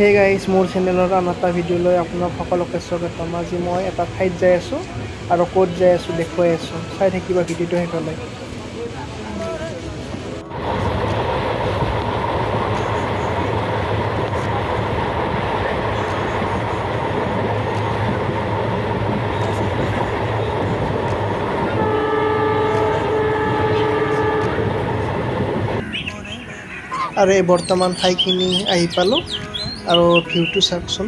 Hey guys মোৰ চেনেলৰ আন এটা ভিডিঅ'লৈ আপোনাক সকলোকে স্বাগতম। আজি মই এটা ঠাইত যাই আছোঁ আৰু ক'ত যাই আছোঁ দেখুৱাই আছোঁ, চাই থাকিবা ভিডিঅ'টো শেষলৈ। আৰু এই বৰ্তমান ঠাইখিনি আহি পালোঁ আৰু ভিউটো চাওকচোন।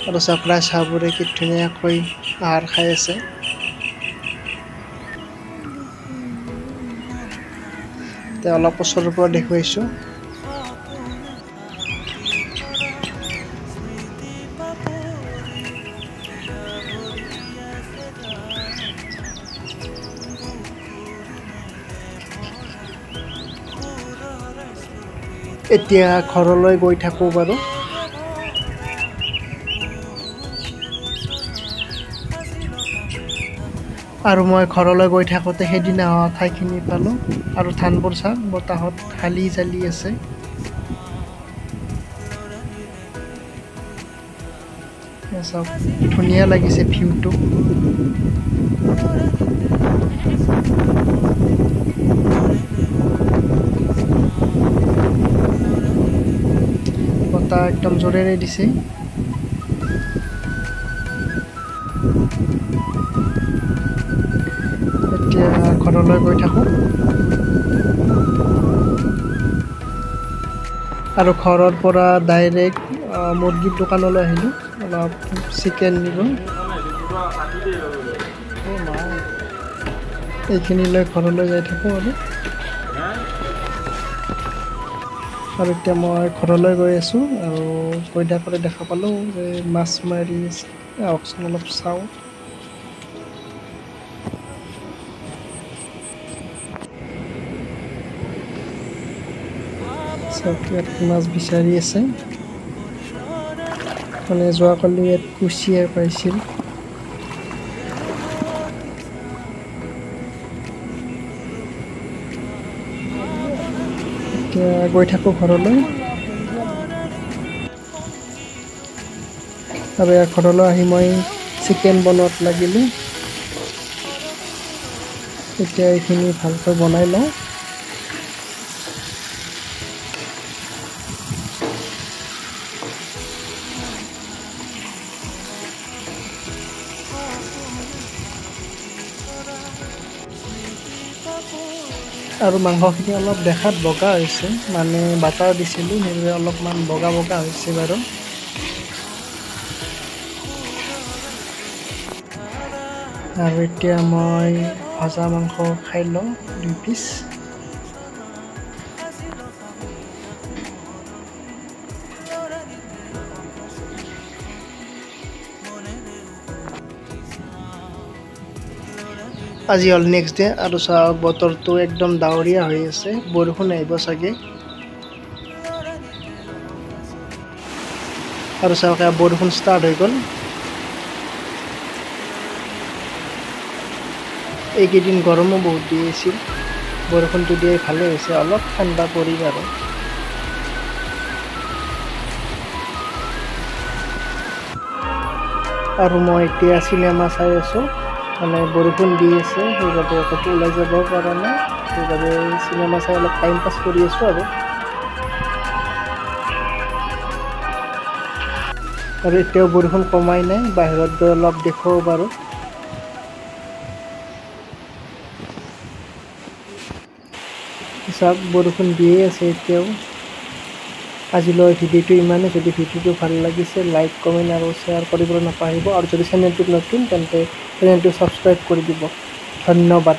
আৰু চাপ্ৰাই চাহবোৰে কি ধুনীয়াকৈ আহাৰ খাই আছে। অলপ ওচৰৰ পৰা দেখুৱাইছোঁ। এতিয়া ঘৰলৈ গৈ থাকোঁ বাৰু। আৰু মই ঘৰলৈ গৈ থাকোঁতে সেইদিনা ঠাইখিনি পালোঁ আৰু ধানবোৰ চাওক, বতাহত হালি জালি আছে। চাওক ধুনীয়া লাগিছে ভিউটো। বতাহ একদম জোৰেৰে দিছে। এতিয়া ঘৰলৈ গৈ থাকোঁ আৰু ঘৰৰ পৰা ডাইৰেক্ট মুৰ্গীৰ দোকানলৈ আহিলোঁ, অলপ চিকেন নিব। এইখিনিলৈ ঘৰলৈ যাই থাকোঁ আৰু এতিয়া মই ঘৰলৈ গৈ আছোঁ আৰু গৈ থাকোঁতে দেখা পালোঁ যে মাছ মাৰি আছে। আহকচোন অলপ চাওঁ। ইয়াত মাছ বিচাৰি আছে, মানে যোৱাকালি ইয়াত কুচিয়া পাইছিল। এতিয়া গৈ থাকোঁ ঘৰলৈ আৰু ঘৰলৈ আহি মই চিকেন বনোৱাত লাগিলোঁ। এতিয়া এইখিনি ভালকৈ বনাই লওঁ। আৰু মাংসখিনি অলপ দেখাত বগা হৈছে, মানে বাটাৰ দিছিলোঁ সেইবাবে অলপমান বগা বগা হৈছে বাৰু। আৰু এতিয়া মই ভজা মাংস খাই লওঁ 2 পিচ। আজি হ'ল নেক্সট ডে আৰু চাওক বতৰটো একদম ডাৱৰীয়া হৈ আছে, বৰষুণ আহিব চাগে। আৰু চাওক বৰষুণ ষ্টাৰ্ট হৈ গ'ল। এইকেইদিন গৰমো বহুত দি আছিল, বৰষুণটো দিয়াই ভালে হৈছে, অলপ ঠাণ্ডা পৰিব আৰু মই এতিয়া চিনেমা চাই আছোঁ, মানে বৰষুণ দি আছে সেইবাবে ক'তো ওলাই যাব পৰা নাই, সেইবাবে চিনেমা চাই অলপ টাইম পাছ কৰি আছোঁ আৰু এতিয়াও বৰষুণ কমাই নাই, বাহিৰত গৈ অলপ দেখুৱাব পাৰোঁ। চাওক বৰষুণ দিয়ে আছে এতিয়াও। আজিলৈ ভিডিঅ'টো ইমানেই। যদি ভিডিঅ'টো ভাল লাগিছে লাইক কমেণ্ট আৰু শ্বেয়াৰ কৰিবলৈ নাপাহৰিব, আৰু যদি চেনেলটোত নতুন তেন্তে চেনেলটো ছাবস্ক্ৰাইব কৰি দিব। ধন্যবাদ।